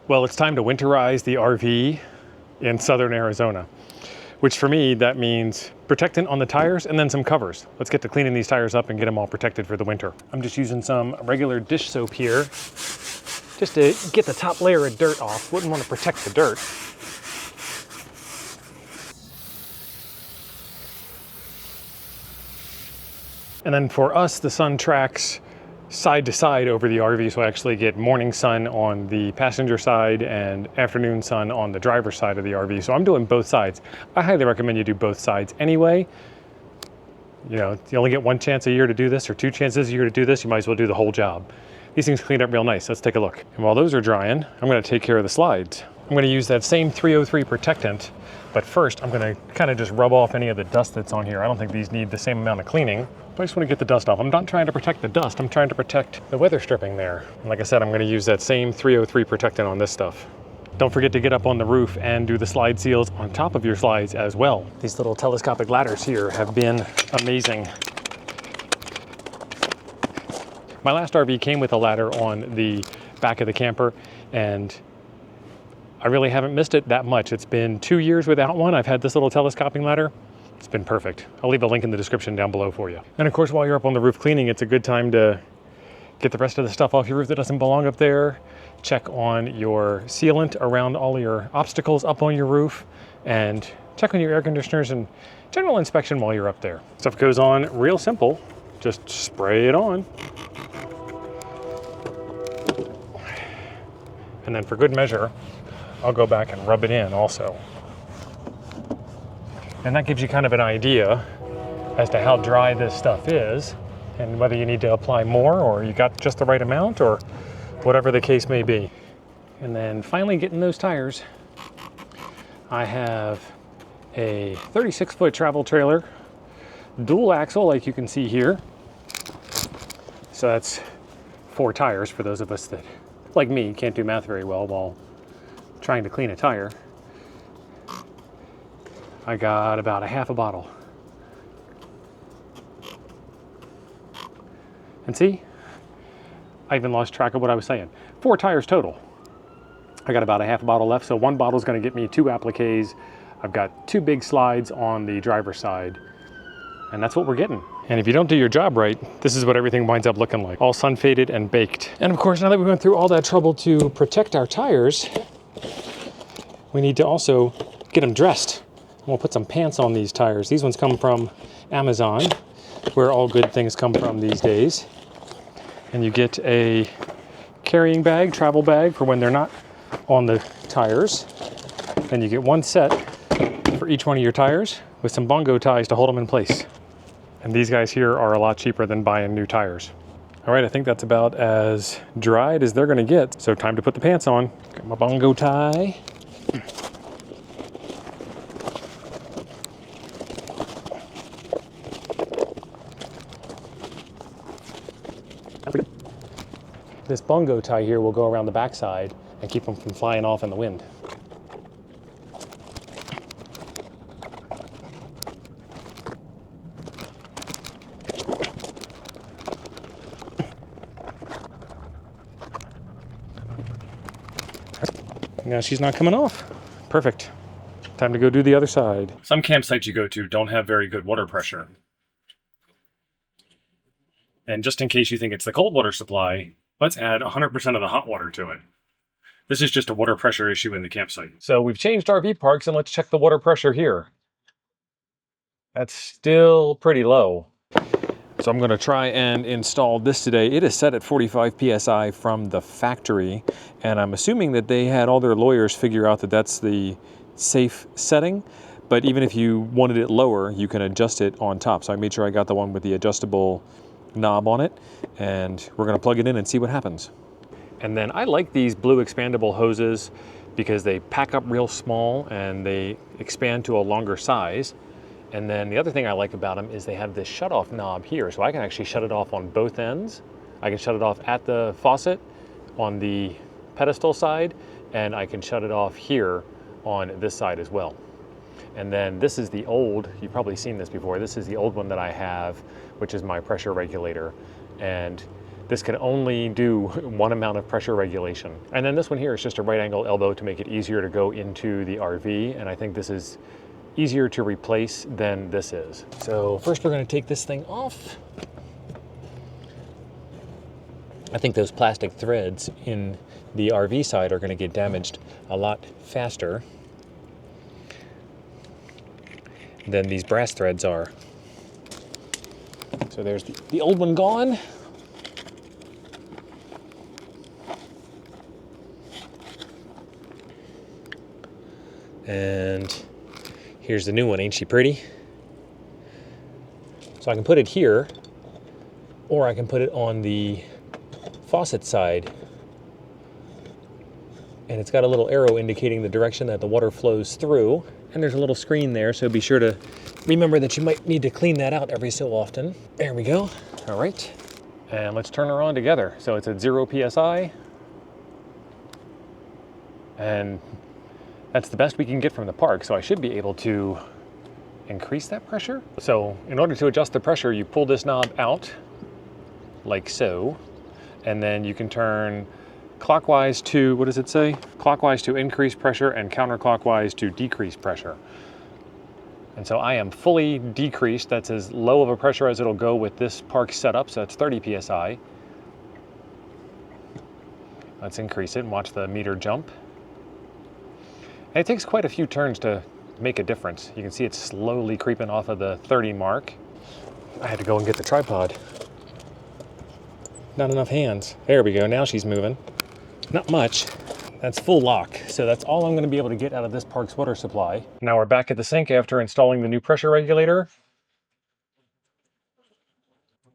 Well, it's time to winterize the RV in southern Arizona, which for me, that means protectant on the tires and then some covers. Let's get to cleaning these tires up and get them all protected for the winter. I'm just using some regular dish soap here just to get the top layer of dirt off. Wouldn't want to protect the dirt. And then for us, the sun tracks side to side over the RV, so I actually get morning sun on the passenger side and afternoon sun on the driver's side of the RV. So I'm doing both sides. I highly recommend you do both sides anyway. You know, you only get one chance a year to do this, or two chances a year to do this, you might as well do the whole job. These things clean up real nice. Let's take a look. And while those are drying, I'm gonna take care of the slides. I'm gonna use that same 303 protectant, but first I'm gonna kind of just rub off any of the dust that's on here. I don't think these need the same amount of cleaning, but I just wanna get the dust off. I'm not trying to protect the dust, I'm trying to protect the weather stripping there. And like I said, I'm gonna use that same 303 protectant on this stuff. Don't forget to get up on the roof and do the slide seals on top of your slides as well. These little telescopic ladders here have been amazing. My last RV came with a ladder on the back of the camper, and I really haven't missed it that much. It's been 2 years without one. I've had this little telescoping ladder. It's been perfect. I'll leave a link in the description down below for you. And of course, while you're up on the roof cleaning, it's a good time to get the rest of the stuff off your roof that doesn't belong up there. Check on your sealant around all your obstacles up on your roof, and check on your air conditioners and general inspection while you're up there. Stuff goes on real simple. Just spray it on. And then for good measure, I'll go back and rub it in also. And that gives you kind of an idea as to how dry this stuff is and whether you need to apply more or you got just the right amount or whatever the case may be. And then finally getting those tires. I have a 36-foot travel trailer, dual axle like you can see here. So that's 4 tires for those of us that, like me, can't do math very well while trying to clean a tire. I got about a half a bottle. And see, I even lost track of what I was saying. 4 tires total. I got about a half a bottle left, so 1 bottle is going to get me 2 appliques. I've got 2 big slides on the driver's side, and that's what we're getting. And if you don't do your job right, this is what everything winds up looking like, all sun faded and baked. And of course, now that we went through all that trouble to protect our tires, we need to also get them dressed. We'll put some pants on these tires. These ones come from Amazon, where all good things come from these days. And you get a carrying bag, travel bag, for when they're not on the tires. And you get 1 set for each one of your tires with some bongo ties to hold them in place. And these guys here are a lot cheaper than buying new tires. All right, I think that's about as dried as they're gonna get. So time to put the pants on. Got my bongo tie. This bongo tie here will go around the backside and keep them from flying off in the wind. Now she's not coming off. Perfect. Time to go do the other side. Some campsites you go to don't have very good water pressure. And just in case you think it's the cold water supply, let's add 100% of the hot water to it. This is just a water pressure issue in the campsite. So we've changed RV parks, and let's check the water pressure here. That's still pretty low. So I'm gonna try and install this today. It is set at 45 PSI from the factory, and I'm assuming that they had all their lawyers figure out that that's the safe setting. But even if you wanted it lower, you can adjust it on top. So I made sure I got the one with the adjustable knob on it, and we're gonna plug it in and see what happens. And then I like these blue expandable hoses because they pack up real small and they expand to a longer size. And then the other thing I like about them is they have this shut-off knob here, so I can actually shut it off on both ends. I can shut it off at the faucet on the pedestal side, and I can shut it off here on this side as well. And then this is the old, you've probably seen this before, this is the old one that I have, which is my pressure regulator. And This can only do one amount of pressure regulation. And then this one here is just a right angle elbow to make it easier to go into the RV. And I think this is easier to replace than this is. So first we're going to take this thing off. I think those plastic threads in the RV side are going to get damaged a lot faster than these brass threads are. So there's the old one gone. And here's the new one. Ain't she pretty? So I can put it here, or I can put it on the faucet side. And it's got a little arrow indicating the direction that the water flows through. And there's a little screen there, so be sure to remember that you might need to clean that out every so often. There we go. All right. And let's turn her on together. So it's at 0 PSI. And that's the best we can get from the park. So I should be able to increase that pressure. So in order to adjust the pressure, you pull this knob out like so, and then you can turn clockwise to, what does it say? Clockwise to increase pressure and counterclockwise to decrease pressure. And so I am fully decreased. That's as low of a pressure as it'll go with this park setup. So that's 30 PSI. Let's increase it and watch the meter jump. And it takes quite a few turns to make a difference. You can see it's slowly creeping off of the 30 mark. I had to go and get the tripod. Not enough hands. There we go, now she's moving. Not much. That's full lock, so that's all I'm going to be able to get out of this park's water supply. Now we're back at the sink after installing the new pressure regulator.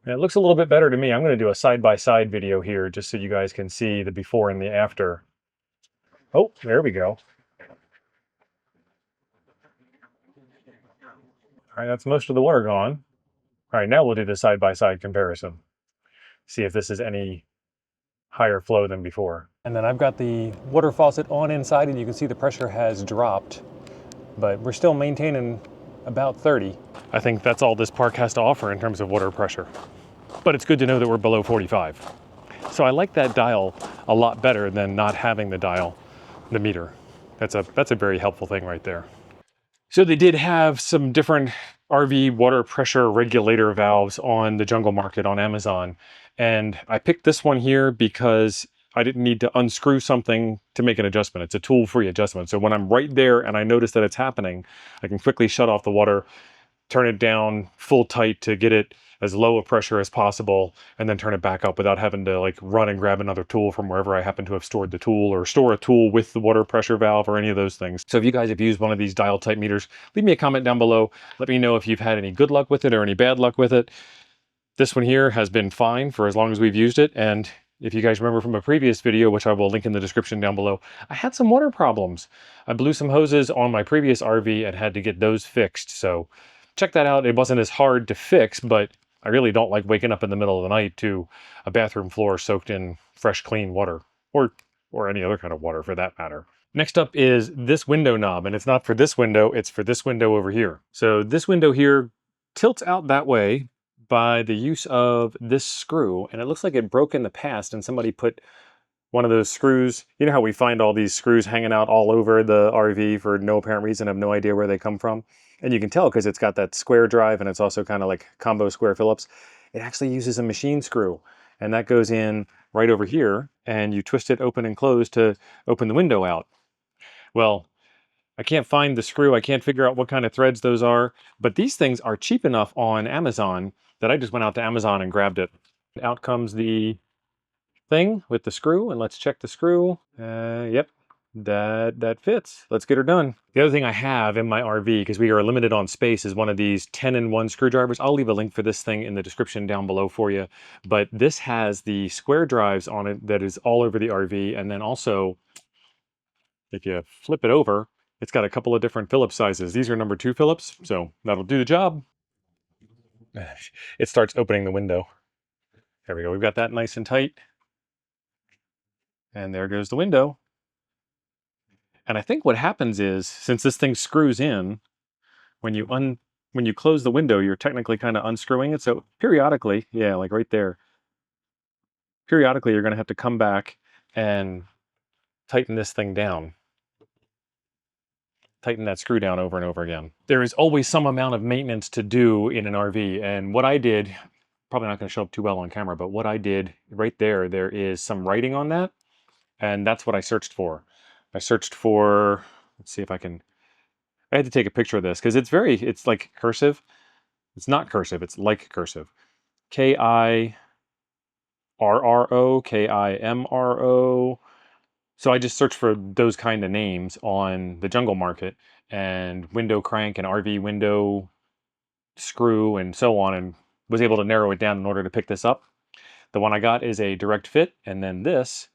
And it looks a little bit better to me. I'm going to do a side-by-side video here just so you guys can see the before and the after. Oh, there we go. All right, that's most of the water gone. All right, now we'll do the side-by-side comparison. See if this is any higher flow than before. And then I've got the water faucet on inside, and you can see the pressure has dropped, but we're still maintaining about 30. I think that's all this park has to offer in terms of water pressure. But it's good to know that we're below 45. So I like that dial a lot better than not having the dial, the meter. That's a very helpful thing right there. So they did have some different RV water pressure regulator valves on the Jungle Market on Amazon. And I picked this one here because I didn't need to unscrew something to make an adjustment. It's a tool-free adjustment. So when I'm right there and I notice that it's happening, I can quickly shut off the water, turn it down full tight to get it as low a pressure as possible, and then turn it back up without having to like run and grab another tool from wherever I happen to have stored the tool, or store a tool with the water pressure valve or any of those things. So if you guys have used one of these dial type meters, leave me a comment down below. Let me know if you've had any good luck with it or any bad luck with it. This one here has been fine for as long as we've used it. And if you guys remember from a previous video, which I will link in the description down below, I had some water problems. I blew some hoses on my previous RV and had to get those fixed. So check that out. It wasn't as hard to fix, but I really don't like waking up in the middle of the night to a bathroom floor soaked in fresh, clean water, or any other kind of water for that matter. Next up is this window knob, and it's not for this window, it's for this window over here. So this window here tilts out that way by the use of this screw, and it looks like it broke in the past and somebody put one of those screws. You know how we find all these screws hanging out all over the RV for no apparent reason, have no idea where they come from? And you can tell because it's got that square drive and it's also kind of like combo square Phillips. It actually uses a machine screw, and that goes in right over here, and you twist it open and close to open the window out. Well, I can't find the screw. I can't figure out what kind of threads those are, but these things are cheap enough on Amazon that I just went out to Amazon and grabbed it. Out comes the thing with the screw, and let's check the screw. Yep, that fits. Let's get her done. The other thing I have in my RV, because we are limited on space, is one of these 10-in-1 screwdrivers. I'll leave a link for this thing in the description down below for you. But this has the square drives on it that is all over the RV, and then also, if you flip it over, it's got a couple of different Phillips sizes. These are number 2 Phillips, so that'll do the job. It starts opening the window. There we go. We've got that nice and tight. And there goes the window. And I think what happens is, since this thing screws in, when you close the window, you're technically kind of unscrewing it. So periodically, yeah, like right there, Periodically, you're going to have to come back and tighten this thing down. Tighten that screw down over and over again. There is always some amount of maintenance to do in an RV, and what I did, probably not going to show up too well on camera, but what I did right there, there is some writing on that, and that's what I searched for. I searched for, let's see if I can, I had to take a picture of this because it's like cursive. It's not cursive, it's like cursive. K-I-R-R-O, K-I-M-R-O. So I just searched for those kind of names on the jungle market, and window crank and RV window screw and so on, and was able to narrow it down in order to pick this up. The one I got is a direct fit, and then this,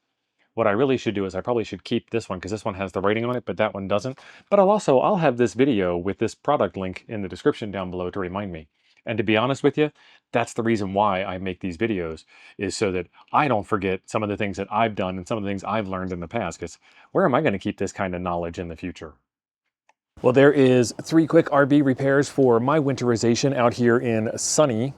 what I really should do is I probably should keep this one because this one has the rating on it, but that one doesn't. But I'll have this video with this product link in the description down below to remind me. And to be honest with you, that's the reason why I make these videos, is so that I don't forget some of the things that I've done and some of the things I've learned in the past, because where am I going to keep this kind of knowledge in the future? Well, there is 3 quick RV repairs for my winterization out here in sunny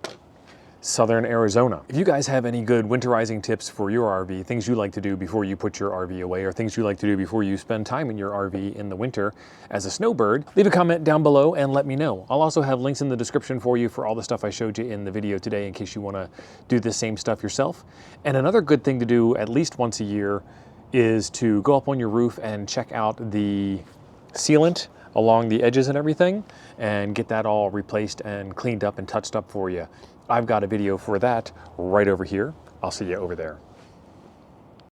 Southern Arizona. If you guys have any good winterizing tips for your RV, things you like to do before you put your RV away, or things you like to do before you spend time in your RV in the winter as a snowbird, leave a comment down below and let me know. I'll also have links in the description for you for all the stuff I showed you in the video today in case you want to do the same stuff yourself. And another good thing to do at least once a year is to go up on your roof and check out the sealant along the edges and everything, and get that all replaced and cleaned up and touched up for you. I've got a video for that right over here. I'll see you over there.